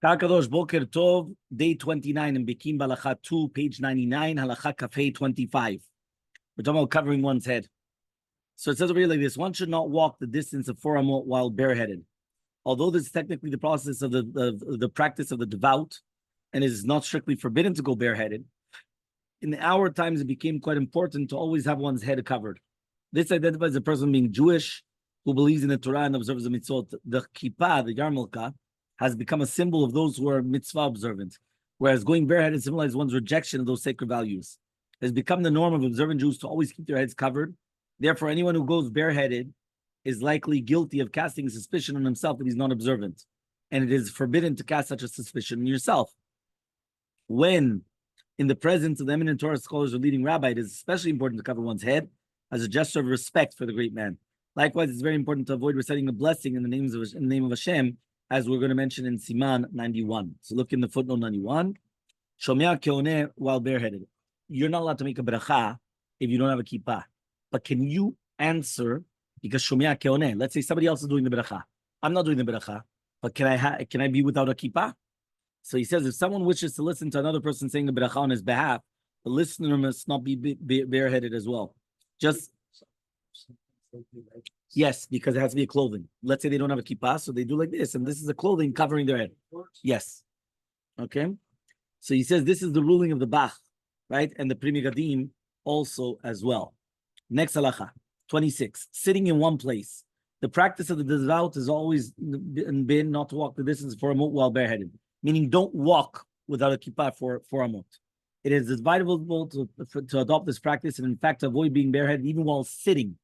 Kakadosh Boker Tov, day 29 in Bekiim Bahalacha 2, page 99, Halacha Kafei 25. We're talking about covering one's head. So it says over here like this: one should not walk the distance of 4 amot while bareheaded. Although this is technically the process of the practice of the devout, and it is not strictly forbidden to go bareheaded, in our times it became quite important to always have one's head covered. This identifies a person being Jewish who believes in the Torah and observes the mitzvot. The Kippah, the yarmulke, has become a symbol of those who are mitzvah observant, whereas going bareheaded symbolizes one's rejection of those sacred values. It has become the norm of observant Jews to always keep their heads covered. Therefore, anyone who goes bareheaded is likely guilty of casting a suspicion on himself that he's not observant. And it is forbidden to cast such a suspicion on yourself. When in the presence of the eminent Torah scholars or leading rabbi, it is especially important to cover one's head as a gesture of respect for the great man. Likewise, it's very important to avoid reciting a blessing in the name of Hashem, as we're going to mention in Siman 91. So look in the footnote 91. Shomea keoneh while bareheaded. You're not allowed to make a bracha if you don't have a kippah. But can you answer, because Shomea keoneh, let's say somebody else is doing the bracha. I'm not doing the bracha, but can I be without a kippah? So he says, if someone wishes to listen to another person saying the bracha on his behalf, the listener must not be bareheaded as well. Just yes, because it has to be a clothing. Let's say they don't have a kippah, so they do like this, and this is a clothing covering their head. Yes. Okay. So he says this is the ruling of the Bach, right? And the Primi Gadim also as well. Next halacha, 26. Sitting in one place. The practice of the devout has always been not to walk the distance for a mot while bareheaded. Meaning don't walk without a kippah for a mot. It is advisable to adopt this practice and in fact to avoid being bareheaded even while sitting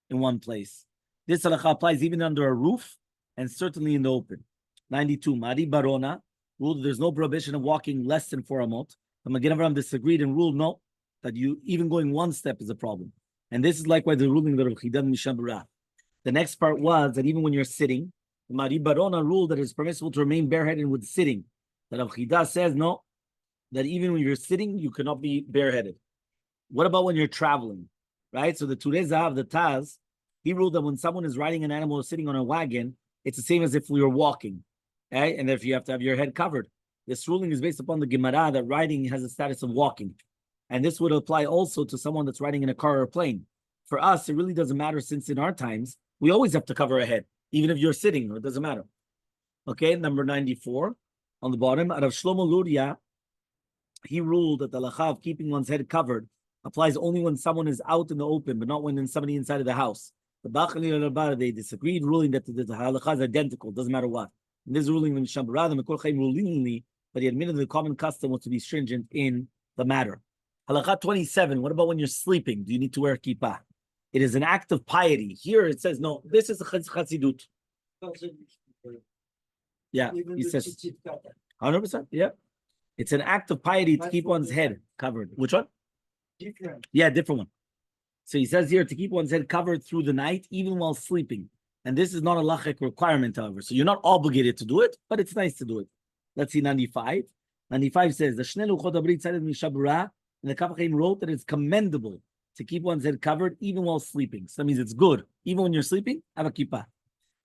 in one place. This halacha applies even under a roof and certainly in the open. 92. Mari Barona ruled there's no prohibition of walking less than 4 amot. The Magen Avraham disagreed and ruled no, that you even going one step is a problem. And this is likewise the ruling of Rabbi Mishabura. The next part was that even when you're sitting, Mari Barona ruled that it's permissible to remain bareheaded with sitting. That Rabbi says no, that even when you're sitting, you cannot be bareheaded. What about when you're traveling? Right? So the Turei Zahav, the Taz, he ruled that when someone is riding an animal or sitting on a wagon, it's the same as if we were walking. Okay? And if you have to have your head covered. This ruling is based upon the Gemara that riding has a status of walking. And this would apply also to someone that's riding in a car or a plane. For us, it really doesn't matter since in our times, we always have to cover our head, even if you're sitting, it doesn't matter. Okay, number 94 on the bottom. Out of Shlomo Luria, he ruled that the halacha of keeping one's head covered applies only when someone is out in the open, but not when somebody inside of the house. The Bahalacha and Rabbi, they disagreed, ruling that the halacha is identical, doesn't matter what. And this ruling in Mishabura, the Mekor Chaim rulingly, but he admitted the common custom was to be stringent in the matter. Halacha 27, what about when you're sleeping? Do you need to wear kippah? It is an act of piety. Here it says, no, this is a chassidut. Yeah, he says 100%. Yeah, it's an act of piety to keep one's head covered. Which one? Different. Yeah, different one. So he says here to keep one's head covered through the night, even while sleeping. And this is not a lachic requirement, however. So you're not obligated to do it, but it's nice to do it. Let's see 95. 95 says the Shnei Luchot Abrit cited Mishabura, and the Kippah wrote that it's commendable to keep one's head covered even while sleeping. So that means it's good. Even when you're sleeping, have a kippah.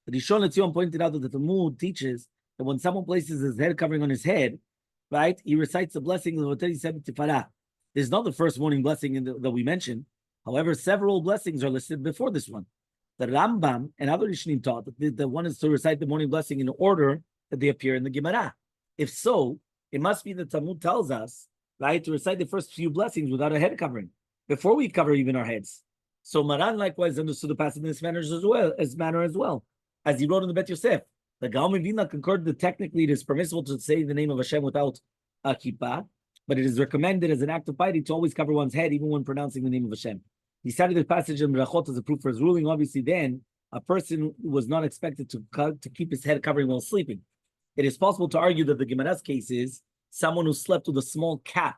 The Rishon LeZion pointed out that the Talmud teaches that when someone places his head covering on his head, right, he recites the blessing of the 37 Tifarah. This is not the first morning blessing that we mentioned. However, several blessings are listed before this one. The Rambam and other Rishonim taught that the one is to recite the morning blessing in order that they appear in the Gemara. If so, it must be the Talmud tells us, right, to recite the first few blessings without a head covering, before we cover even our heads. So Maran likewise understood the passage in this manner as well, as he wrote in the Bet Yosef. The Gaon Vilna concurred that technically it is permissible to say the name of Hashem without a kippah, but it is recommended as an act of piety to always cover one's head even when pronouncing the name of Hashem. He cited the passage in Brachot as a proof for his ruling. Obviously, then a person was not expected to keep his head covering while sleeping. It is possible to argue that the Gemara's case is someone who slept with a small cap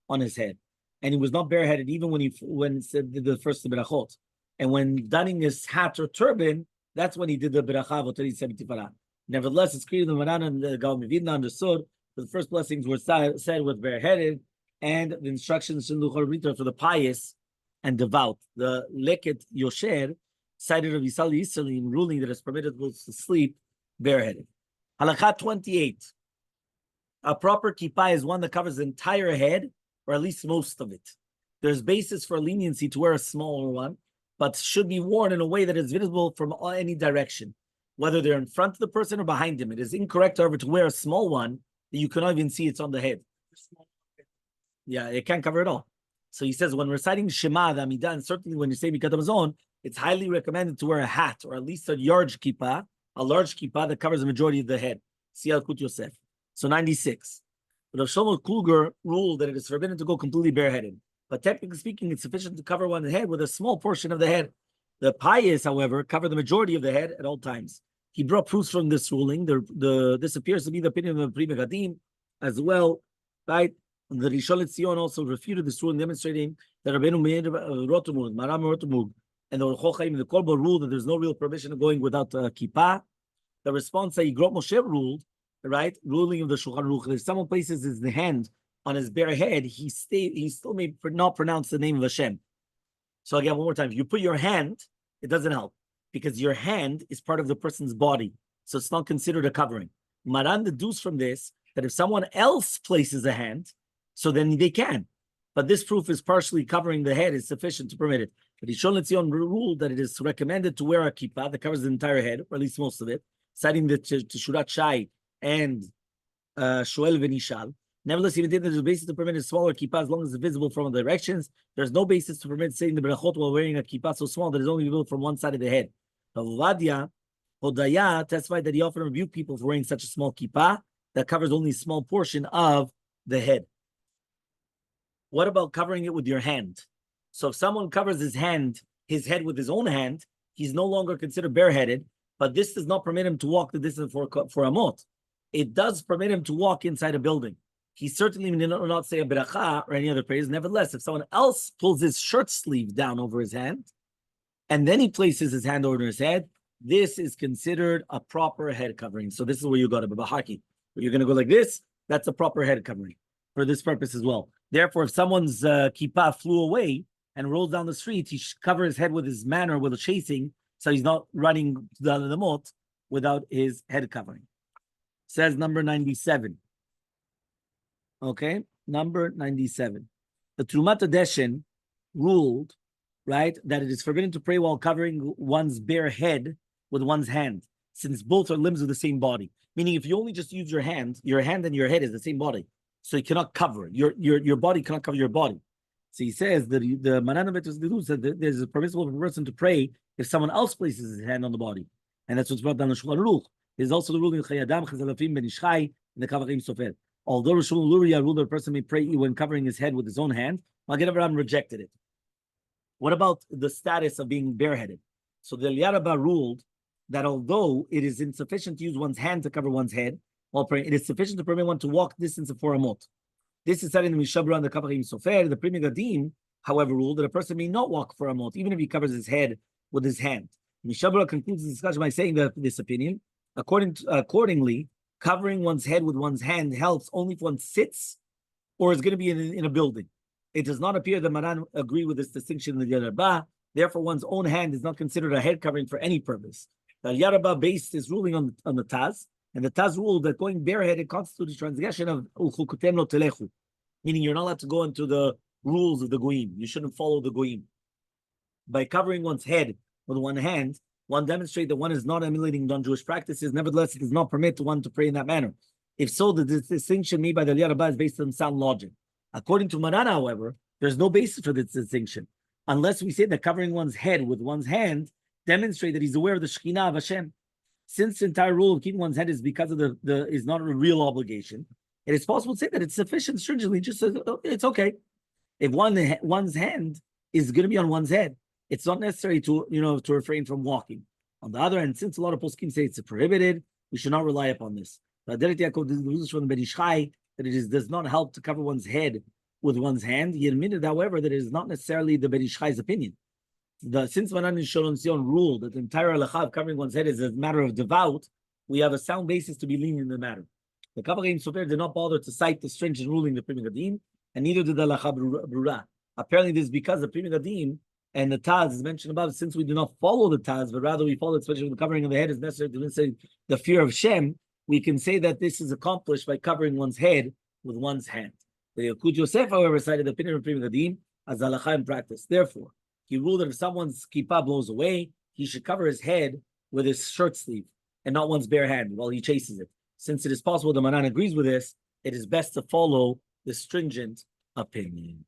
on his head, and he was not bareheaded even when he did the first Brachot. And when donning his hat or turban, that's when he did the Bracha of 37 Tifarah. Nevertheless, it's clear the Maran and the Gaon Vilna understood that the first blessings were said with bareheaded, and the instructions in the for the pious and devout. The Leket Yosher cited of Yisrael Yisraelim ruling that it's permitted to sleep bareheaded. Halakha 28. A proper kippah is one that covers the entire head, or at least most of it. There's basis for leniency to wear a smaller one, but should be worn in a way that is visible from any direction, whether they're in front of the person or behind him. It is incorrect, however, to wear a small one that you cannot even see it's on the head. Yeah, it can't cover it all. So he says, when reciting Shema, the Amidah, and certainly when you say Mikat Hamazon, it's highly recommended to wear a hat, or at least a large kippah that covers the majority of the head. See Al-Kut Yosef. So 96. Rav Shlomo Kluger ruled that it is forbidden to go completely bareheaded. But technically speaking, it's sufficient to cover one's head with a small portion of the head. The pious, however, cover the majority of the head at all times. He brought proofs from this ruling. This appears to be the opinion of the Pri Megadim as well, right? The Rishon LeZion also refuted this ruling, demonstrating that Rabbeinu Meir Rotumug, Maram Rotumug, and the Orchot Chaim and the Kolba ruled that there's no real permission of going without kippah. The response that Yigrot Moshe ruled, right, ruling of the Shulchan Aruch, if someone places his hand on his bare head, he still may not pronounce the name of Hashem. So again, one more time, if you put your hand, it doesn't help, because your hand is part of the person's body, so it's not considered a covering. Maran deduced from this that if someone else places a hand, so then they can. But this proof is partially covering the head is sufficient to permit it. But Rishon LeZion ruled that it is recommended to wear a kippah that covers the entire head, or at least most of it, citing the Teshurat Shai and Shoel Venishal. Nevertheless, even if there's a basis to permit a smaller kippah as long as it's visible from all directions, there's no basis to permit saying the brachot while wearing a kippah so small that it's only visible from one side of the head. Hodaya testified that he often rebuked people for wearing such a small kippah that covers only a small portion of the head. What about covering it with your hand? So if someone covers his head with his own hand, he's no longer considered bareheaded, but this does not permit him to walk the distance for a mot. It does permit him to walk inside a building. He certainly did not say a beracha or any other praise. Nevertheless, if someone else pulls his shirt sleeve down over his hand, and then he places his hand over his head, this is considered a proper head covering. So this is where you go to Bahaki. You're going to go like this, that's a proper head covering for this purpose as well. Therefore, if someone's kippah flew away and rolls down the street, he should cover his head with his manner, with a chasing, so he's not running down the mot without his head covering. Says number 97. Okay, number 97. The Trumat Adeshin ruled, right, that it is forbidden to pray while covering one's bare head with one's hand, since both are limbs of the same body. Meaning, if you only just use your hand and your head is the same body. So you cannot cover it. Your body cannot cover your body. So he says that the Maran said that there's a permissible for a person to pray if someone else places his hand on the body, and that's what's brought down the Shulchan Aruch. There's also the ruling Chayadam Chazalafim Ben Ishchai in the Kavarim Sofer. Although Rishon Luria ruled that a person may pray when covering his head with his own hand, Magen Avraham rejected it. What about the status of being bareheaded? So the Yarabah ruled that although it is insufficient to use one's hand to cover one's head while praying, it is sufficient to permit one to walk distance of 4 amot. This is said in the Mishabra and the Kavarim Sofer. The Pri Megadim, however, ruled that a person may not walk 4 amot, even if he covers his head with his hand. Mishabra concludes the discussion by saying that this opinion, accordingly, covering one's head with one's hand helps only if one sits or is going to be in a building. It does not appear that Maran agree with this distinction in the Yarabah. Therefore, one's own hand is not considered a head covering for any purpose. The Yarabah based his ruling on the Taz, and the Taz ruled that going bareheaded constitutes transgression of Uchukutem lo telechu, meaning you're not allowed to go into the rules of the Goyim. You shouldn't follow the Goyim. By covering one's head with one hand, one demonstrates that one is not emulating non-Jewish practices. Nevertheless, it does not permit one to pray in that manner. If so, the distinction made by the Yarabah is based on sound logic. According to Maran, however, there's no basis for this distinction, unless we say that covering one's head with one's hand demonstrates that he's aware of the Shekhinah of Hashem. Since the entire rule of keeping one's head is because of is not a real obligation, it is possible to say that it's sufficient stringently, just so it's okay. If one's hand is going to be on one's head, it's not necessary to refrain from walking. On the other hand, since a lot of poskim say it's prohibited, we should not rely upon this. From the Ben Ishchai that it does not help to cover one's head with one's hand. He admitted, however, that it is not necessarily the Ben Ishchai's opinion. Since Maran and Shalom ruled that the entire halacha of covering one's head is a matter of devout, we have a sound basis to be lenient in the matter. The Kavarim Sofer did not bother to cite the stringent ruling of the Pri Megadim, and neither did the halacha brura. Apparently, this is because the Pri Megadim and the Taz is mentioned above. Since we do not follow the Taz, but rather we follow, especially when the covering of the head is necessary to say the fear of Shem, we can say that this is accomplished by covering one's head with one's hand. The Yalkut Yosef, however, cited the opinion of Pri Megadim as halacha in practice. Therefore, he ruled that if someone's kippah blows away, he should cover his head with his shirt sleeve and not one's bare hand while he chases it. Since it is possible the Manan agrees with this, it is best to follow the stringent opinion.